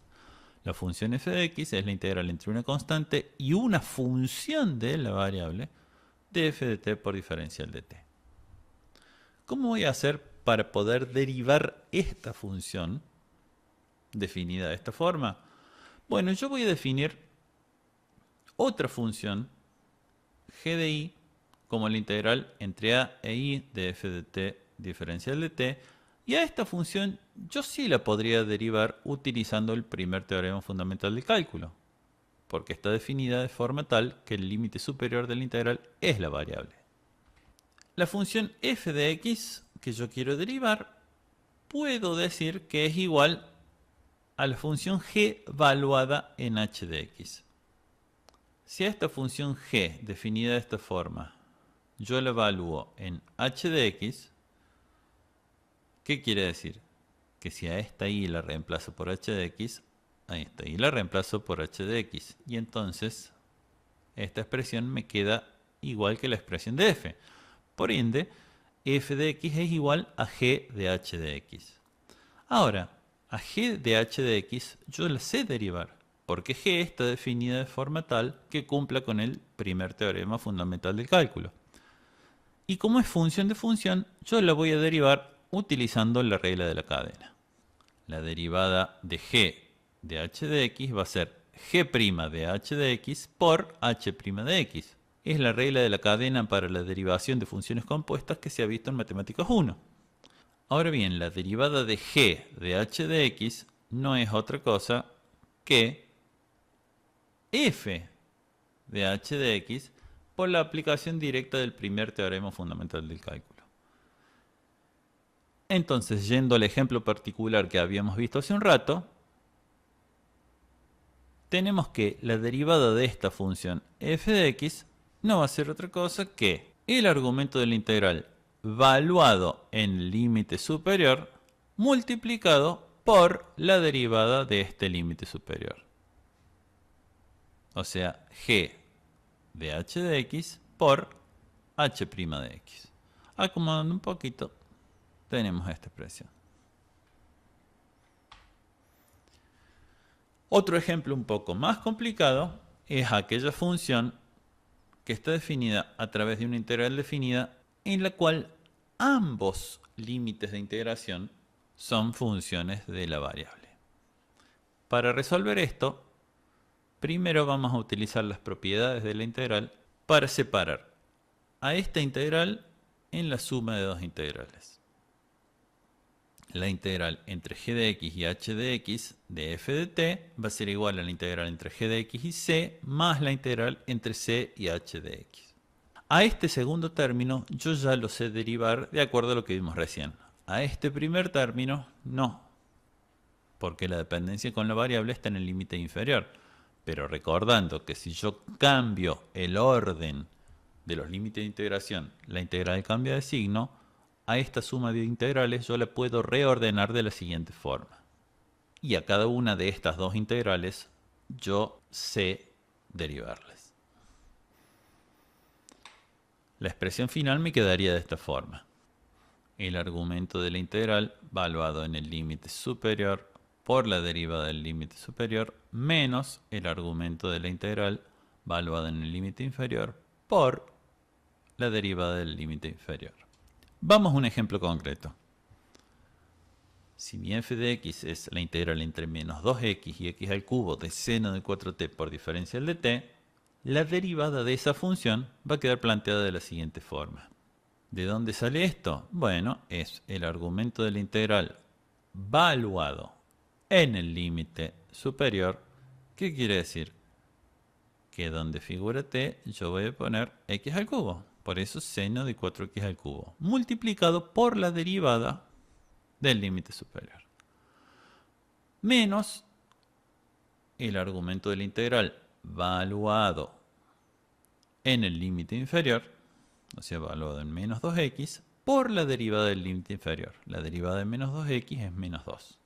La función f de x es la integral entre una constante y una función de la variable de f de t por diferencial de t. ¿Cómo voy a hacer para poder derivar esta función definida de esta forma? Bueno, yo voy a definir otra función g de i como la integral entre a e i de f de t diferencial de t, y a esta función yo sí la podría derivar utilizando el primer teorema fundamental del cálculo, porque está definida de forma tal que el límite superior de la integral es la variable. La función f de x que yo quiero derivar, puedo decir que es igual a la función g valuada en h de x. Si a esta función g, definida de esta forma, yo la evalúo en h de x, ¿qué quiere decir? Que si a esta y la reemplazo por h de x, a esta y la reemplazo por h de x. Y entonces, esta expresión me queda igual que la expresión de f. Por ende, f de x es igual a g de h de x. Ahora, a g de h de x yo la sé derivar, porque g está definida de forma tal que cumpla con el primer teorema fundamental del cálculo. Y como es función de función, yo la voy a derivar utilizando la regla de la cadena. La derivada de g de h de x va a ser g' de h de x por h' de x. Es la regla de la cadena para la derivación de funciones compuestas que se ha visto en Matemáticas 1. Ahora bien, la derivada de g de h de x no es otra cosa que f de h de x por la aplicación directa del primer teorema fundamental del cálculo. Entonces, yendo al ejemplo particular que habíamos visto hace un rato, tenemos que la derivada de esta función f de x no va a ser otra cosa que el argumento de la integral valuado en el límite superior multiplicado por la derivada de este límite superior. O sea, g de h de x por h' de x. Acomodando un poquito, tenemos esta expresión. Otro ejemplo un poco más complicado es aquella función que está definida a través de una integral definida en la cual ambos límites de integración son funciones de la variable. Para resolver esto, primero vamos a utilizar las propiedades de la integral para separar a esta integral en la suma de dos integrales. La integral entre g de x y h de x de f de t va a ser igual a la integral entre g de x y c más la integral entre c y h de x. A este segundo término yo ya lo sé derivar de acuerdo a lo que vimos recién. A este primer término no, porque la dependencia con la variable está en el límite inferior. Pero recordando que si yo cambio el orden de los límites de integración, la integral cambia de signo, a esta suma de integrales yo la puedo reordenar de la siguiente forma. Y a cada una de estas dos integrales yo sé derivarlas. La expresión final me quedaría de esta forma. El argumento de la integral valuado en el límite superior por la derivada del límite superior menos el argumento de la integral valuado en el límite inferior por la derivada del límite inferior. Vamos a un ejemplo concreto. Si mi f de x es la integral entre menos 2x y x al cubo de seno de 4t por diferencial de t, la derivada de esa función va a quedar planteada de la siguiente forma. ¿De dónde sale esto? Bueno, es el argumento de la integral valuado en el límite superior. ¿Qué quiere decir? que donde figura t yo voy a poner x al cubo. Por eso seno de 4x al cubo, multiplicado por la derivada del límite superior. Menos el argumento de la integral valuado en el límite inferior, o sea, valuado en menos 2x, por la derivada del límite inferior. La derivada de menos 2x es menos 2.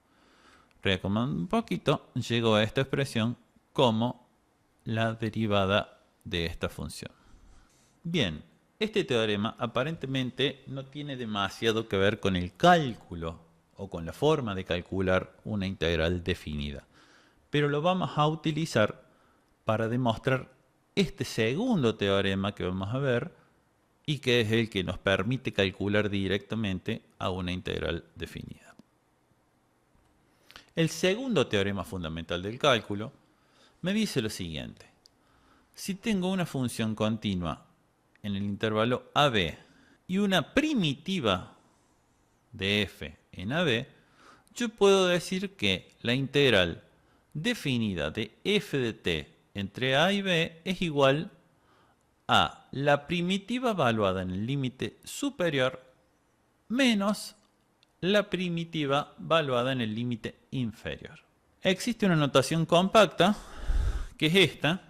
Reacomodando un poquito, llego a esta expresión como la derivada de esta función. Bien, este teorema aparentemente no tiene demasiado que ver con el cálculo o con la forma de calcular una integral definida, pero lo vamos a utilizar para demostrar este segundo teorema que vamos a ver y que es el que nos permite calcular directamente a una integral definida. El segundo teorema fundamental del cálculo me dice lo siguiente. Si tengo una función continua en el intervalo AB y una primitiva de f en AB, yo puedo decir que la integral definida de f de t entre a y b es igual a la primitiva evaluada en el límite superior menos la primitiva evaluada en el límite inferior. Existe una notación compacta que es esta.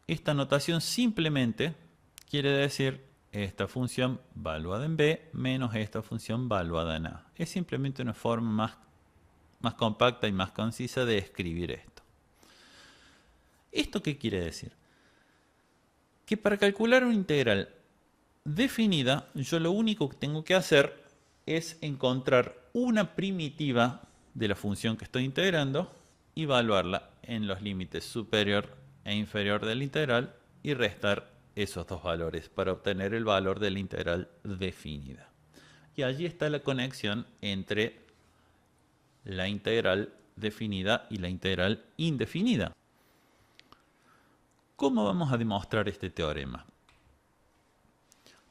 Esta notación simplemente quiere decir esta función valuada en b menos esta función valuada en a. Es simplemente una forma más compacta y más concisa de escribir esto. ¿Esto qué quiere decir? Que para calcular una integral definida, yo lo único que tengo que hacer es encontrar una primitiva de la función que estoy integrando y evaluarla en los límites superior e inferior de la integral y restar esos dos valores para obtener el valor de la integral definida. Y allí está la conexión entre la integral definida y la integral indefinida. ¿Cómo vamos a demostrar este teorema?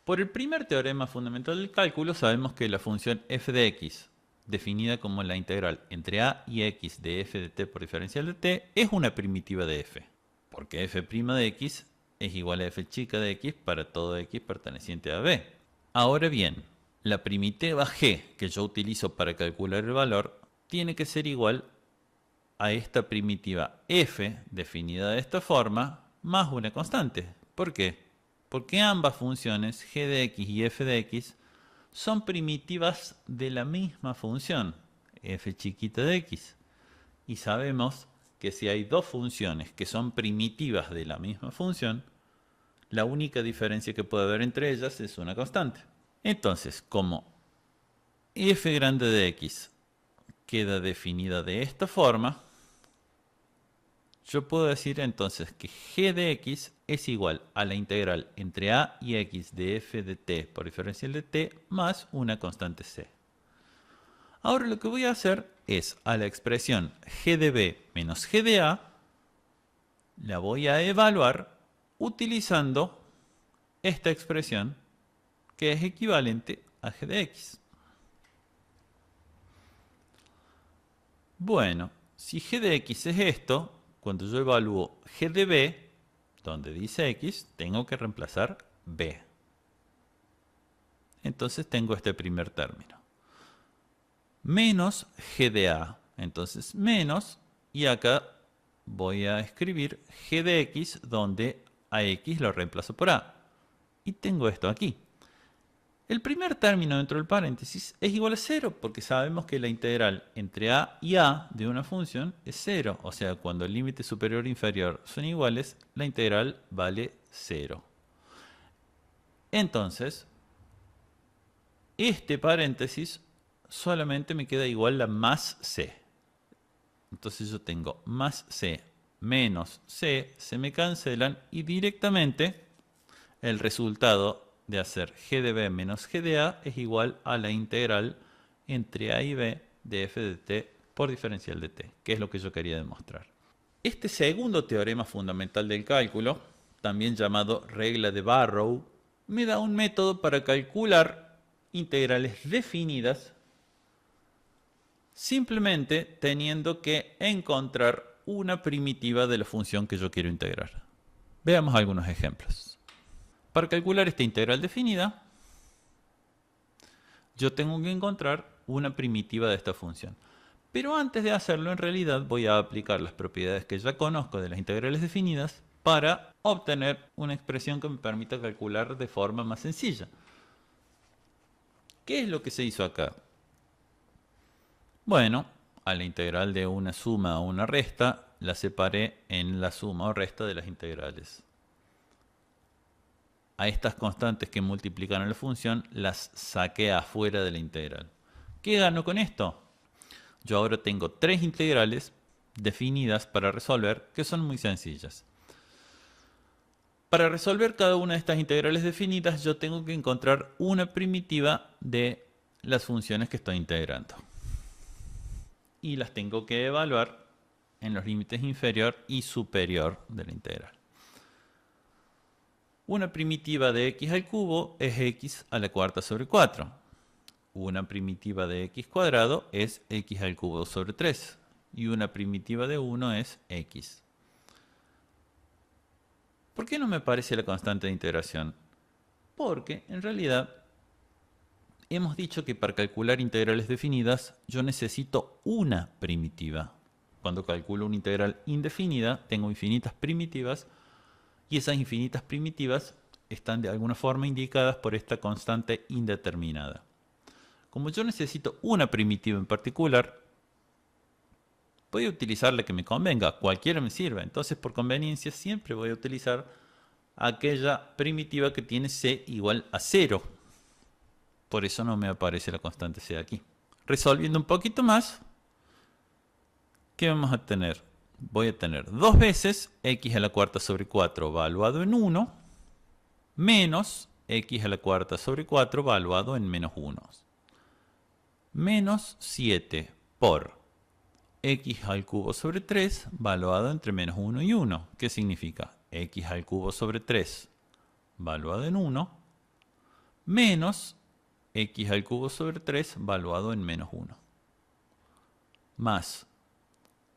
Por el primer teorema fundamental del cálculo sabemos que la función f de x, definida como la integral entre a y x de f de t por diferencial de t, es una primitiva de f, porque f' de x es igual a f chica de x para todo x perteneciente a b. Ahora bien, la primitiva g que yo utilizo para calcular el valor tiene que ser igual a esta primitiva f definida de esta forma más una constante. ¿Por qué? Porque ambas funciones g de x y f de x son primitivas de la misma función, f chiquita de x. Y sabemos que si hay dos funciones que son primitivas de la misma función, la única diferencia que puede haber entre ellas es una constante. Entonces, como f grande de x queda definida de esta forma, yo puedo decir entonces que g de x es igual a la integral entre a y x de f de t por diferencial de t más una constante c. Ahora lo que voy a hacer es a la expresión g de b menos g de a, la voy a evaluar utilizando esta expresión que es equivalente a g de x. Bueno, si g de x es esto, cuando yo evalúo g de b, donde dice x, tengo que reemplazar b. Entonces tengo este primer término. Menos g de a. Entonces menos, y acá voy a escribir g de x, donde a x lo reemplazo por a. Y tengo esto aquí. El primer término dentro del paréntesis es igual a 0 porque sabemos que la integral entre a y a de una función es 0. O sea, cuando el límite superior e inferior son iguales, la integral vale 0. Entonces, este paréntesis solamente me queda igual a más c. Entonces yo tengo más c menos c, se me cancelan y directamente el resultado de hacer g de b menos g de a es igual a la integral entre a y b de f de t por diferencial de t, que es lo que yo quería demostrar. Este segundo teorema fundamental del cálculo, también llamado regla de Barrow, me da un método para calcular integrales definidas simplemente teniendo que encontrar una primitiva de la función que yo quiero integrar. Veamos algunos ejemplos. Para calcular esta integral definida, yo tengo que encontrar una primitiva de esta función. Pero antes de hacerlo, en realidad voy a aplicar las propiedades que ya conozco de las integrales definidas para obtener una expresión que me permita calcular de forma más sencilla. ¿Qué es lo que se hizo acá? Bueno, a la integral de una suma o una resta la separé en la suma o resta de las integrales. A estas constantes que multiplican a la función las saqué afuera de la integral. ¿Qué gano con esto? Yo ahora tengo tres integrales definidas para resolver que son muy sencillas. Para resolver cada una de estas integrales definidas yo tengo que encontrar una primitiva de las funciones que estoy integrando. Y las tengo que evaluar en los límites inferior y superior de la integral. Una primitiva de x al cubo es x a la cuarta sobre 4. Una primitiva de x cuadrado es x al cubo sobre 3. Y una primitiva de 1 es x. ¿Por qué no me aparece la constante de integración? Porque en realidad hemos dicho que para calcular integrales definidas yo necesito una primitiva. Cuando calculo una integral indefinida tengo infinitas primitivas y esas infinitas primitivas están de alguna forma indicadas por esta constante indeterminada. Como yo necesito una primitiva en particular, voy a utilizar la que me convenga, cualquiera me sirve. Entonces por conveniencia siempre voy a utilizar aquella primitiva que tiene c igual a 0. Por eso no me aparece la constante c aquí. Resolviendo un poquito más, ¿qué vamos a tener? Voy a tener dos veces x a la cuarta sobre 4 valuado en 1 menos x a la cuarta sobre 4 valuado en menos 1. Menos 7 por x al cubo sobre 3 valuado entre menos 1 y 1. ¿Qué significa? X al cubo sobre 3 valuado en 1 menos x al cubo sobre 3 valuado en menos 1. Más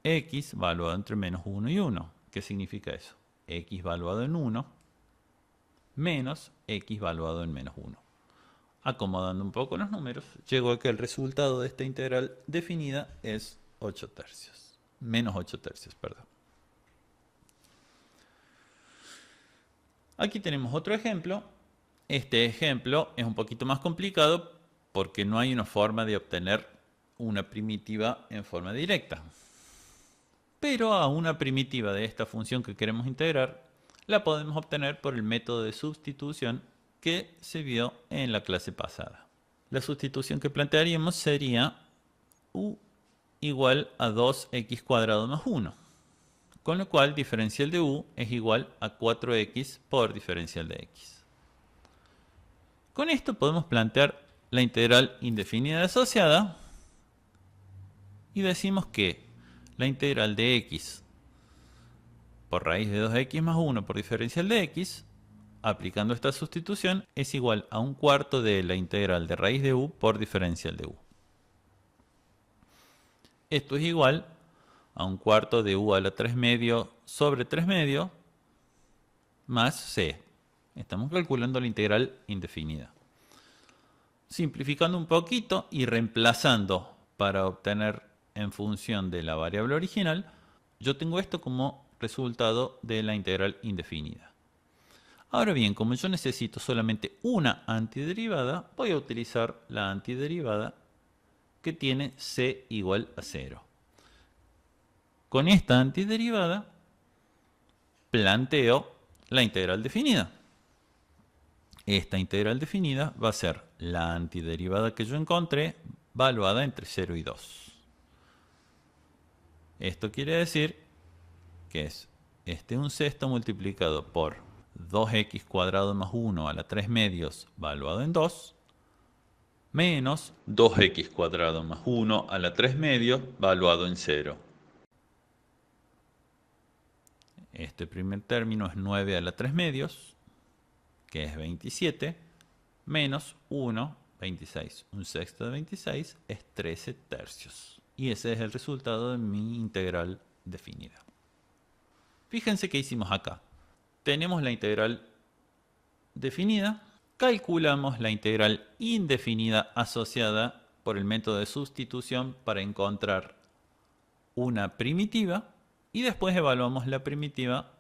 x valuado entre menos 1 y 1. ¿Qué significa eso? X valuado en 1 menos x valuado en menos 1. Acomodando un poco los números, llego a que el resultado de esta integral definida es 8 tercios. Menos 8 tercios, perdón. Aquí tenemos otro ejemplo. Este ejemplo es un poquito más complicado porque no hay una forma de obtener una primitiva en forma directa. Pero a una primitiva de esta función que queremos integrar la podemos obtener por el método de sustitución que se vio en la clase pasada. La sustitución que plantearíamos sería u igual a 2x cuadrado más 1. Con lo cual diferencial de u es igual a 4x por diferencial de x. Con esto podemos plantear la integral indefinida asociada y decimos que la integral de x por raíz de 2x más 1 por diferencial de x, aplicando esta sustitución, es igual a un cuarto de la integral de raíz de u por diferencial de u. Esto es igual a un cuarto de u a la 3 medio sobre 3 medio más c. Estamos calculando la integral indefinida. Simplificando un poquito y reemplazando para obtener en función de la variable original, yo tengo esto como resultado de la integral indefinida. Ahora bien, como yo necesito solamente una antiderivada, voy a utilizar la antiderivada que tiene c igual a 0. Con esta antiderivada planteo la integral definida. Esta integral definida va a ser la antiderivada que yo encontré valuada entre 0 y 2. Esto quiere decir que es un sexto multiplicado por 2x cuadrado más 1 a la 3 medios valuado en 2 menos 2x cuadrado más 1 a la 3 medios valuado en 0. Este primer término es 9 a la 3 medios, que es 27, menos 1, 26. Un sexto de 26 es 13 tercios. Y ese es el resultado de mi integral definida. Fíjense qué hicimos acá. Tenemos la integral definida, calculamos la integral indefinida asociada por el método de sustitución para encontrar una primitiva y después evaluamos la primitiva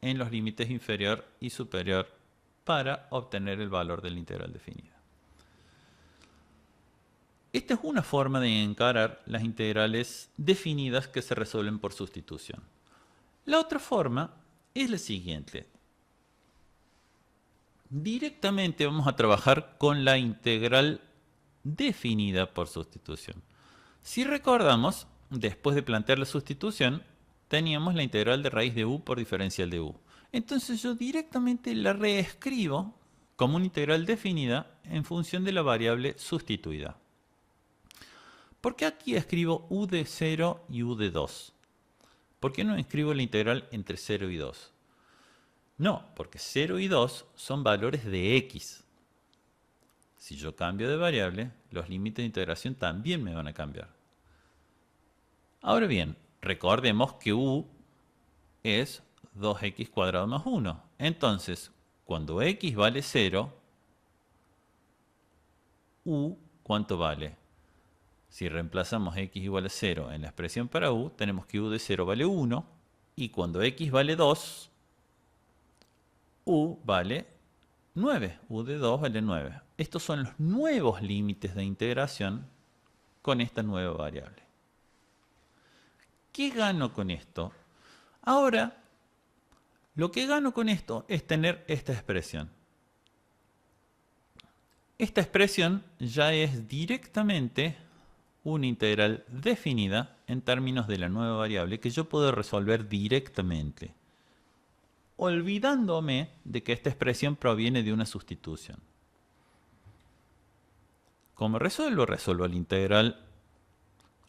en los límites inferior y superior para obtener el valor de la integral definida. Esta es una forma de encarar las integrales definidas que se resuelven por sustitución. La otra forma es la siguiente. Directamente vamos a trabajar con la integral definida por sustitución. Si recordamos, después de plantear la sustitución, teníamos la integral de raíz de u por diferencial de u. Entonces yo directamente la reescribo como una integral definida en función de la variable sustituida. ¿Por qué aquí escribo u de 0 y u de 2? ¿Por qué no escribo la integral entre 0 y 2? No, porque 0 y 2 son valores de x. Si yo cambio de variable, los límites de integración también me van a cambiar. Ahora bien, recordemos que u es 2x cuadrado más 1. Entonces, cuando x vale 0, u, ¿cuánto vale? Si reemplazamos x igual a 0 en la expresión para u, tenemos que u de 0 vale 1. Y cuando x vale 2, u vale 9. U de 2 vale 9. Estos son los nuevos límites de integración con esta nueva variable. ¿Qué gano con esto? Ahora, lo que gano con esto es tener esta expresión. Esta expresión ya es directamente una integral definida en términos de la nueva variable que yo puedo resolver directamente, olvidándome de que esta expresión proviene de una sustitución. ¿Cómo resuelvo? Resuelvo la integral,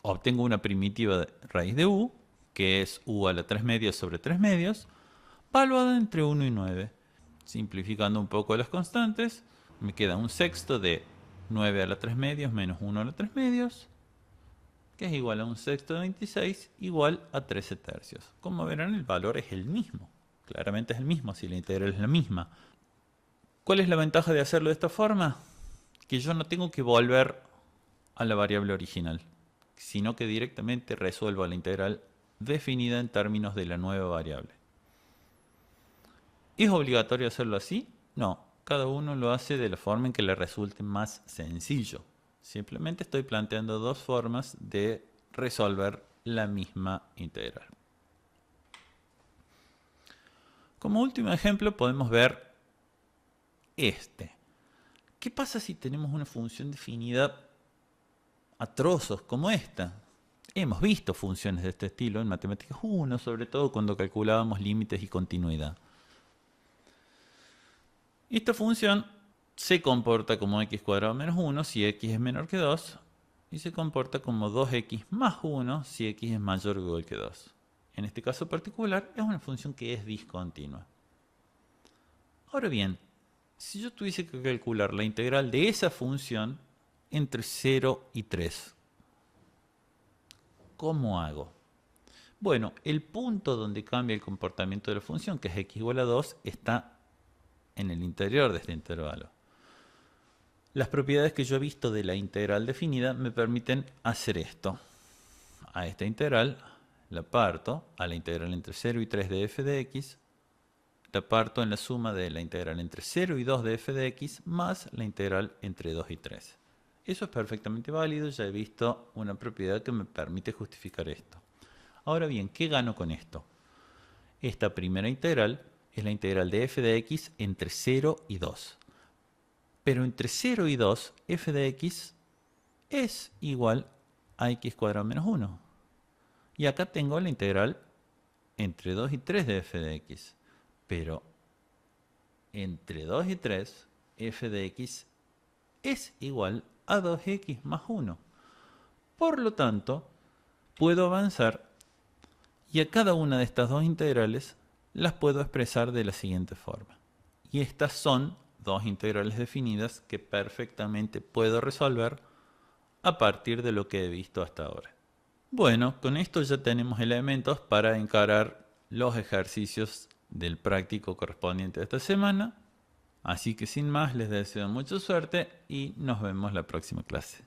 obtengo una primitiva de raíz de u, que es u a la 3 medios sobre 3 medios, valuada entre 1 y 9. Simplificando un poco las constantes, me queda un sexto de 9 a la 3 medios menos 1 a la 3 medios, que es igual a un sexto de 26, igual a 13 tercios. Como verán, el valor es el mismo. Claramente es el mismo si la integral es la misma. ¿Cuál es la ventaja de hacerlo de esta forma? Que yo no tengo que volver a la variable original, sino que directamente resuelvo la integral definida en términos de la nueva variable. ¿Es obligatorio hacerlo así? No, cada uno lo hace de la forma en que le resulte más sencillo. Simplemente estoy planteando dos formas de resolver la misma integral. Como último ejemplo podemos ver este. ¿Qué pasa si tenemos una función definida a trozos como esta? Hemos visto funciones de este estilo en Matemáticas 1, sobre todo cuando calculábamos límites y continuidad. Esta función se comporta como x cuadrado menos 1 si x es menor que 2 y se comporta como 2x más 1 si x es mayor o igual que 2. En este caso particular es una función que es discontinua. Ahora bien, si yo tuviese que calcular la integral de esa función entre 0 y 3, ¿cómo hago? Bueno, el punto donde cambia el comportamiento de la función, que es x igual a 2, está en el interior de este intervalo. Las propiedades que yo he visto de la integral definida me permiten hacer esto. A esta integral la parto a la integral entre 0 y 3 de f de x, la parto en la suma de la integral entre 0 y 2 de f de x más la integral entre 2 y 3. Eso es perfectamente válido, ya he visto una propiedad que me permite justificar esto. Ahora bien, ¿qué gano con esto? Esta primera integral es la integral de f de x entre 0 y 2. Pero entre 0 y 2, f de x es igual a x cuadrado menos 1. Y acá tengo la integral entre 2 y 3 de f de x. Pero entre 2 y 3, f de x es igual a 2x más 1. Por lo tanto, puedo avanzar y a cada una de estas dos integrales las puedo expresar de la siguiente forma. Y estas son dos integrales definidas que perfectamente puedo resolver a partir de lo que he visto hasta ahora. Bueno, con esto ya tenemos elementos para encarar los ejercicios del práctico correspondiente de esta semana. Así que sin más, les deseo mucha suerte y nos vemos la próxima clase.